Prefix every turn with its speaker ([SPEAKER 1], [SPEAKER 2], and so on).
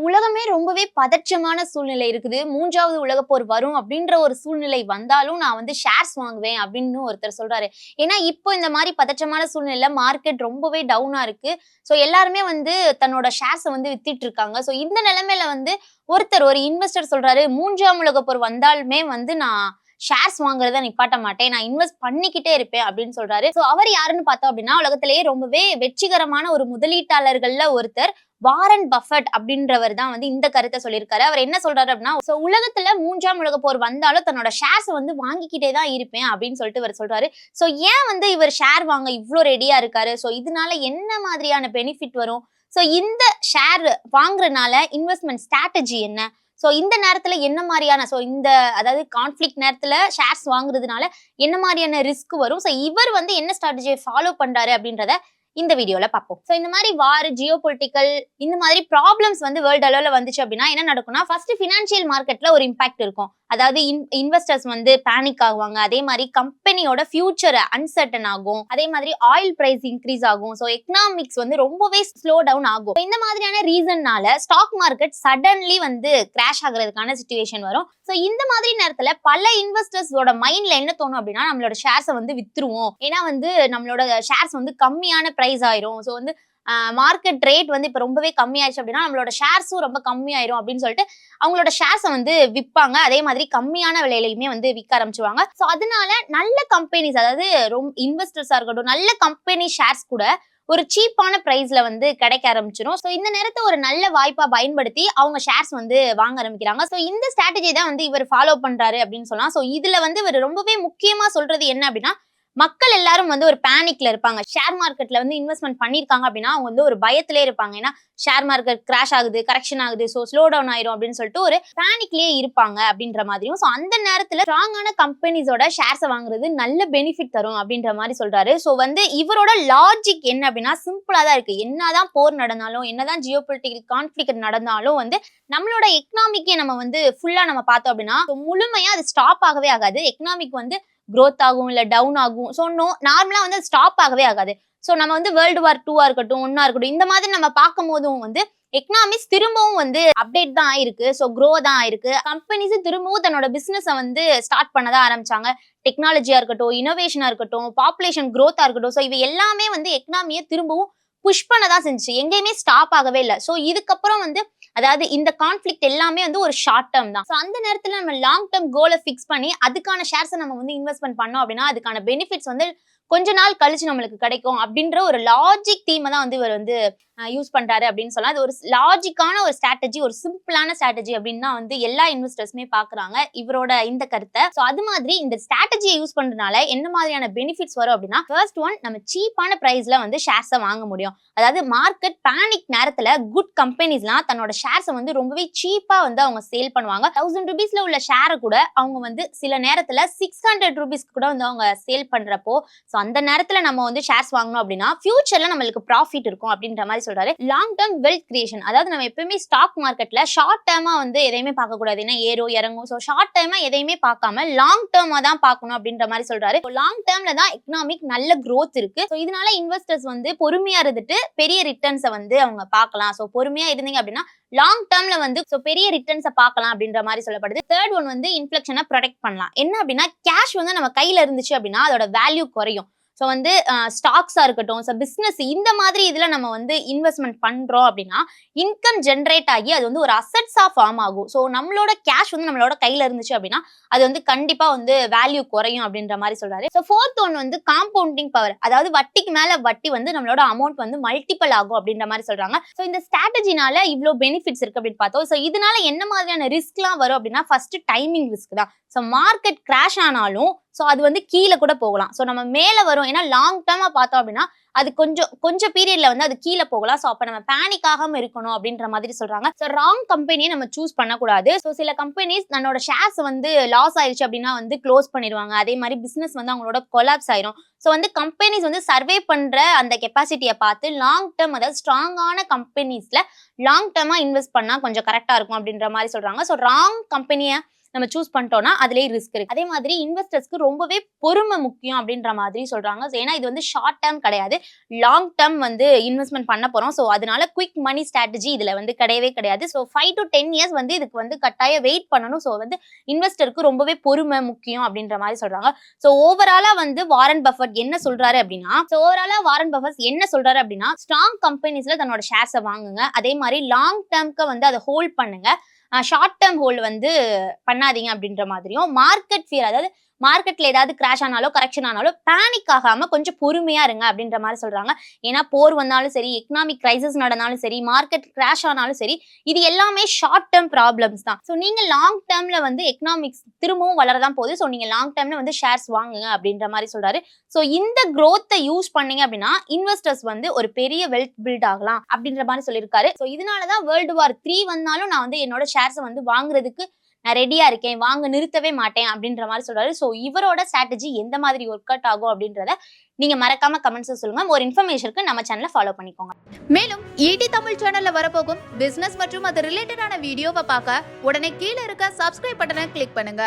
[SPEAKER 1] உலகமே ரொம்பவே பதற்றமான சூழ்நிலை இருக்குது. 3வது உலகப்போர் வரும் அப்படின்ற ஒரு சூழ்நிலை வந்தாலும் நான் வந்து ஷேர்ஸ் வாங்குவேன் அப்படின்னு ஒருத்தர் சொல்றாரு. ஏன்னா, இப்போ இந்த மாரி பதற்றமான சூழ்நிலையில மார்க்கெட் ரொம்பவே டவுனா இருக்கு. எல்லாருமே வந்து தன்னோட ஷேர்ஸ வந்து வித்துட்டு இருக்காங்க. இந்த நிலைமையில வந்து ஒரு இன்வெஸ்டர் சொல்றாரு, 3ஆம் உலகப்போர் வந்தாலுமே வந்து நான் ஷேர்ஸ் வாங்குறத நிப்பாட்ட மாட்டேன். நான் இன்வெஸ்ட் பண்ணிக்கிட்டே இருப்பேன் அப்படின்னு சொல்றாரு. அவரு யாருன்னு பார்த்தோம் அப்படின்னா, உலகத்திலேயே ரொம்பவே வெற்றிகரமான ஒரு முதலீட்டாளர்கள்ல ஒருத்தர். வாரன் பஃபட் அப்படின்றவர் தான் வந்து இந்த கருத்தை சொல்லியிருக்காரு. அவர் என்ன சொல்றாரு அப்படின்னா, உலகத்துல 3ஆம் உலகப் போர் வந்தாலும் தன்னோட ஷேர்ஸ் வந்து வாங்கிக்கிட்டே தான் இருப்பேன் அப்படின்னு சொல்லிட்டு இவர் சொல்றாரு. ஏன் வந்து இவர் ஷேர் வாங்க இவ்ளோ ரெடியா இருக்காரு? இதனால என்ன மாதிரியான பெனிஃபிட் வரும்? இந்த ஷேர் வாங்குறனால இன்வெஸ்ட்மெண்ட் ஸ்ட்ராட்டஜி என்ன? இந்த நேரத்துல என்ன மாரியான இந்த அதாவது கான்ஃப்ளிக்ட் நேரத்துல ஷேர்ஸ் வாங்குறதுனால என்ன மாரியான ரிஸ்க் வரும்? இவர் வந்து என்ன ஸ்ட்ராட்டஜியை ஃபாலோ பண்றாரு அப்படின்றத இந்த வீடியோல பார்ப்போம். இந்த மாதிரி வார், ஜியோ பொலிட்டிக்கல் இந்த மாதிரி ப்ராப்ளம்ஸ் வந்து வேர்ல்ட் அளவுல வந்துச்சு அப்படின்னா என்ன நடக்கும்னா, ஃபர்ஸ்ட் ஃபினான்ஷியல் மார்க்கெட்ல ஒரு இம்பாக்ட் இருக்கும். அதாவது இன்வெஸ்டர்ஸ் வந்து பேனிக் ஆகுவாங்க. அதே மாதிரி கம்பெனியோட ஃபியூச்சர் அன்சர்டன் ஆகும். அதே மாதிரி ஆயில் பிரைஸ் இன்க்ரீஸ் ஆகும். எக்கனாமிக்ஸ் வந்து ரொம்பவே ஸ்லோ டவுன் ஆகும். இந்த மாதிரியான ரீசன்னால ஸ்டாக் மார்க்கெட் சடன்லி வந்து கிராஷ் ஆகுறதுக்கான சிச்சுவேஷன் வரும். இந்த மாதிரி நேரத்துல பல இன்வெஸ்டர்ஸோட மைண்ட்ல என்ன தோணும் அப்படின்னா, நம்மளோட ஷேர்ஸை வந்து வித்துருவோம். ஏன்னா வந்து நம்மளோட ஷேர்ஸ் வந்து கம்மியான பிரைஸ் ஆயிரும். வந்து மார்க்கெட் ரேட் வந்து இப்ப ரொம்பவே கம்மியாயிடுச்சு அப்படின்னா நம்மளோட ஷேர்ஸும் ரொம்ப கம்மியாயிரும் அப்படின்னு சொல்லிட்டு அவங்களோட ஷேர்ஸை வந்து விற்பாங்க. அதே மாதிரி கம்மியான விலையிலையுமே வந்து விற்க ஆரம்பிச்சுவாங்க. அதனால நல்ல கம்பெனிஸ், அதாவது ரொம்ப இன்வெஸ்டர்ஸா இருக்கட்டும், நல்ல கம்பெனி ஷேர்ஸ் கூட ஒரு சீப்பான பிரைஸ்ல வந்து கிடைக்க ஆரம்பிச்சிடும். இந்த நேரத்தை ஒரு நல்ல வாய்ப்பா பயன்படுத்தி அவங்க ஷேர்ஸ் வந்து வாங்க ஆரம்பிக்கிறாங்க. இந்த ஸ்ட்ராட்டஜி தான் வந்து இவர் ஃபாலோ பண்றாரு அப்படின்னு சொல்லலாம். இதுல வந்து இவர் ரொம்பவே முக்கியமா சொல்றது என்ன அப்படின்னா, மக்கள் எல்லாரும் வந்து ஒரு பேனிக்ல இருப்பாங்க. ஷேர் மார்க்கெட்ல வந்து இன்வெஸ்ட்மெண்ட் பண்ணிருக்காங்க அப்படின்னா அவங்க வந்து ஒரு பயத்திலே இருப்பாங்க. ஏன்னா ஷேர் மார்க்கெட் கிராஷ் ஆகுது, கரெக்ஷன் ஆகுது, ஸ்லோ டவுன் ஆயிரும் அப்படின்னு சொல்லிட்டு ஒரு பேனிக்லயே இருப்பாங்க அப்படின்ற மாதிரியும். அந்த நேரத்துல ஸ்ட்ராங்கான கம்பெனிஸோட ஷேர்ஸை வாங்குறது நல்ல பெனிஃபிட் தரும் அப்படின்ற மாதிரி சொல்றாரு. வந்து இவரோட லாஜிக் என்ன அப்படின்னா சிம்பிளா தான் இருக்கு. என்னதான் போர் நடந்தாலும், என்னதான் ஜியோ பொலிட்டிக்கல் கான்ஃப்ளிக்ட் நடந்தாலும் வந்து நம்மளோட எக்கனாமிக்கே நம்ம வந்து ஃபுல்லா நம்ம பார்த்தோம் அப்படின்னா முழுமையா அது ஸ்டாப் ஆகவே ஆகாது. எக்கனாமிக் வந்து growth ஆகும், இல்ல டவுன் ஆகும். நார்மலா வந்து ஸ்டாப் ஆகவே ஆகாது. நம்ம வந்து வேர்ல்டு வார் 2 இருக்கட்டும், 1 இருக்கட்டும், இந்த மாதிரி நம்ம பார்க்கும் போதும் வந்து எக்கனாமிக்ஸ் திரும்பவும் வந்து அப்டேட் தான் ஆயிருக்கு. க்ரோ தான் ஆயிருக்கு. கம்பெனிஸ் திரும்பவும் தன்னோட பிசினஸை வந்து ஸ்டார்ட் பண்ணதான் ஆரம்பிச்சாங்க. டெக்னாலஜியா இருக்கட்டும், இனோவேஷனா இருக்கட்டும், பாப்புலேஷன் growth இருக்கட்டும். இவை எல்லாமே வந்து எக்கனாமியை திரும்பவும் புஷ் பண்ணதான் செஞ்சுச்சு. எங்கேயுமே ஸ்டாப் ஆகவே இல்லை. இதுக்கப்புறம் வந்து அதாவது இந்த கான்ஃப்ளிக்ட் எல்லாமே வந்து ஒரு ஷார்ட் டேர்ம் தான். அந்த நேரத்துல நம்ம லாங் டேர்ம் கோலை ஃபிக்ஸ் பண்ணி அதுக்கான ஷேர்ஸை நம்ம வந்து இன்வெஸ்ட்மெண்ட் பண்ணோம் அப்படின்னா அதுக்கான பெனிஃபிட்ஸ் வந்து கொஞ்ச நாள் கழிச்சு நம்மளுக்கு கிடைக்கும் அப்படின்ற ஒரு லாஜிக் தீமை தான் வந்து இவர் வந்து யூஸ் பண்றாரு அப்படின்னு சொல்லலாம். அது ஒரு லாஜிக்கான ஒரு ஸ்ட்ராட்டஜி, ஒரு சிம்பிளான ஸ்ட்ராட்டஜி அப்படின்னு தான் வந்து எல்லா இன்வெஸ்டர்ஸுமே பாக்குறாங்க இவரோட இந்த கருத்தை. அது மாதிரி இந்த ஸ்ட்ராட்டஜியை யூஸ் பண்றதுனால என்ன மாதிரியான பெனிஃபிட்ஸ் வரும் அப்படின்னா, ஃபர்ஸ்ட் ஒன், நம்ம சீப்பான பிரைஸ்ல வந்து ஷேர்ஸை வாங்க முடியும். அதாவது மார்க்கெட் பேனிக் நேரத்துல குட் கம்பெனிஸ்லாம் தன்னோட ஷேர்ஸை வந்து ரொம்பவே சீப்பா வந்து அவங்க சேல் பண்ணுவாங்க. 1000 ரூபீஸ்ல உள்ள ஷேரை கூட அவங்க வந்து சில நேரத்துல 600 ரூபீஸ்க்கு கூட வந்து அவங்க சேல் பண்றப்போ அந்த நேரத்துல நம்ம வந்து ஷேர்ஸ் வாங்கணும் அப்படின்னா ஃபியூச்சர்ல நம்மளுக்கு ப்ராஃபிட் இருக்கும் அப்படின்ற மாதிரி சொல்றாரு. லாங் டேர்ம் வெல்த் கிரியேஷன், அதாவது நம்ம எப்பவுமே ஸ்டாக் மார்க்கெட்ல ஷார்ட் டேர்மா வந்து எதையுமே பார்க்க கூடாது. ஏன்னா ஏறும் இறங்கும். ஷார்ட் டேர்மா எதையுமே பார்க்காம லாங் டேர்மா தான் பார்க்கணும் அப்படின்ற மாதிரி சொல்றாரு. லாங் டேர்ம்ல தான் எக்கனாமிக் நல்ல growth இருக்கு. இதனால இன்வெஸ்டர்ஸ் வந்து பொறுமையா இருந்துட்டு பெரிய ரிட்டர்ன்ஸை வந்து அவங்க பார்க்கலாம். பொறுமையா இருந்தீங்க அப்படின்னா லாங் டேர்ம்ல வந்து பெரிய ரிட்டர்ன்ஸை பார்க்கலாம் அப்படின்ற மாதிரி சொல்லப்படுது. தேர்ட் ஒன் வந்து இன்ஃப்ளேஷனை ப்ரொடெக்ட் பண்ணலாம். என்ன அப்படின்னா, கேஷ் வந்து நம்ம கையில இருந்துச்சு அப்படின்னா அதோட வேல்யூ குறையும். வந்து ஸ்டாக்ஸா இருக்கட்டும், பிசினஸ் இந்த மாதிரி இதுல நம்ம வந்து இன்வெஸ்ட்மெண்ட் பண்றோம் அப்படின்னா இன்கம் ஜென்ரேட் ஆகி அது வந்து ஒரு அசெட்ஸா ஃபார்ம் ஆகும். நம்மளோட கேஷ் வந்து நம்மளோட கையில இருந்துச்சு அப்படின்னா அது வந்து கண்டிப்பா வந்து வேல்யூ குறையும் அப்படின்ற மாதிரி சொல்றாரு. ஃபோர்த் ஒன் வந்து காம்பவுண்டிங் பவர், அதாவது வட்டிக்கு மேல வட்டி வந்து நம்மளோட அமௌண்ட் வந்து மல்டிபிள் ஆகும் அப்படின்ற மாதிரி சொல்றாங்க. இந்த ஸ்ட்ராட்டஜினால இவ்வளோ பெனிஃபிட்ஸ் இருக்கு அப்படின்னு பார்த்தோம். இதனால என்ன மாதிரியான ரிஸ்க்லாம் வரும் அப்படின்னா, ஃபர்ஸ்ட் டைமிங் ரிஸ்க் தான். மார்க்கெட் கிராஷ் ஆனாலும் அது வந்து கீழே கூட போகலாம். நம்ம மேல வரும். ஏன்னா லாங் டேர்மா பார்த்தோம் அப்படின்னா அது கொஞ்சம் பீரியட்ல வந்து அது கீழே போகலாம். அப்ப நம்ம பேனிக் ஆகாம இருக்கணும் அப்படின்ற மாதிரி சொல்றாங்க. ராங் கம்பெனியை நம்ம சூஸ் பண்ணக்கூடாது. சில கம்பெனிஸ் தன்னோட ஷேர்ஸ் வந்து லாஸ் ஆயிடுச்சு அப்படின்னா வந்து க்ளோஸ் பண்ணிடுவாங்க. அதே மாதிரி பிசினஸ் வந்து அவங்களோட கொலாப்ஸ் ஆயிரும். வந்து கம்பெனிஸ் வந்து சர்வே பண்ற அந்த கெப்பாசிட்டியை பார்த்து லாங் டேர்ம், அதாவது ஸ்ட்ராங்கான கம்பெனிஸ்ல லாங் டேர்மா இன்வெஸ்ட் பண்ணா கொஞ்சம் கரெக்டா இருக்கும் அப்படின்ற மாதிரி சொல்றாங்க. ராங் கம்பெனியை நம்ம சூஸ் பண்ணிட்டோம்னா அதுலயே ரிஸ்க் இருக்கு. அதே மாதிரி இன்வெஸ்டர்ஸ்க்கு ரொம்பவே பொறுமை முக்கியம் அப்படின்ற மாதிரி சொல்றாங்க. ஏன்னா இது வந்து ஷார்ட் டேர்ம் கிடையாது, லாங் டேர்ம் வந்து இன்வெஸ்ட்மெண்ட் பண்ண போறோம். ஸோ அதனால குயிக் மணி ஸ்ட்ராட்டஜி இதுல வந்து கிடையவே கிடையாது. ஸோ 5 to 10 இயர்ஸ் வந்து இதுக்கு வந்து கட்டாயம் வெயிட் பண்ணணும். ஸோ வந்து இன்வெஸ்டருக்கு ரொம்பவே பொறுமை முக்கியம் அப்படின்ற மாதிரி சொல்றாங்க. ஸோ ஓவராலா வந்து வாரன் பஃபட் என்ன சொல்றாரு அப்படின்னா ஸ்ட்ராங் கம்பெனிஸ்ல தன்னோட ஷேர்ஸை வாங்குங்க. அதே மாதிரி லாங் டேர்ம்க்கு வந்து அதை ஹோல்ட் பண்ணுங்க. ஷார்ட் டேர்ம் ஹோல்டு வந்து பண்ணாதீங்க அப்படின்ற மாதிரியும், மார்க்கெட் ஃபியர், அதாவது மார்க்கெட்ல ஏதாவது கிராஷ் ஆனாலோ கரெக்ஷன் ஆனாலோ பேனிக் ஆகாம கொஞ்சம் பொறுமையா இருங்க அப்படின்ற மாதிரி சொல்றாங்க. ஏன்னா போர் வந்தாலும் சரி, எக்கனாமிக் கிரைசிஸ் நடந்தாலும் சரி, மார்க்கெட் கிராஷ் ஆனாலும் சரி, இது எல்லாமே ஷார்ட் டேர்ம் ப்ராப்ளம்ஸ் தான். ஸோ நீங்க லாங் டேர்ம்ல வந்து எக்கனாமிக்ஸ் திரும்பவும் வளரதான் போகுது. ஸோ நீங்க லாங் டேர்ம்ல வந்து ஷேர்ஸ் வாங்குங்க அப்படின்ற மாதிரி சொல்றாரு. ஸோ இந்த growth-ஐ யூஸ் பண்ணீங்க அப்படின்னா இன்வெஸ்டர்ஸ் வந்து ஒரு பெரிய வெல்த் பில்ட் ஆகலாம் அப்படின்ற மாதிரி சொல்லியிருக்காரு. ஸோ இதனாலதான் World War 3 வந்தாலும் நான் வந்து என்னோட ஷேர்ஸை வந்து வாங்குறதுக்கு நான் ரெடியா இருக்கேன், வாங்க நிறுத்தவே மாட்டேன் அப்படின்ற மாதிரி சொல்றாரு. ஸோ இவரோட ஸ்ட்ராட்டஜி எந்த மாதிரி ஒர்க் அவுட் ஆகும் அப்படின்றத நீங்க மறக்காம கமெண்ட்ஸ் சொல்லுங்க. ஒரு இன்ஃபர்மேஷனுக்கு நம்ம சேனலை ஃபாலோ பண்ணிக்கோங்க.
[SPEAKER 2] மேலும் ஈடி தமிழ் சேனல்ல வரப்போகும் பிசினஸ் மற்றும் அது ரிலேட்டடான வீடியோவை பார்க்க உடனே கீழே இருக்க சப்ஸ்கிரைப் பட்டனை கிளிக் பண்ணுங்க.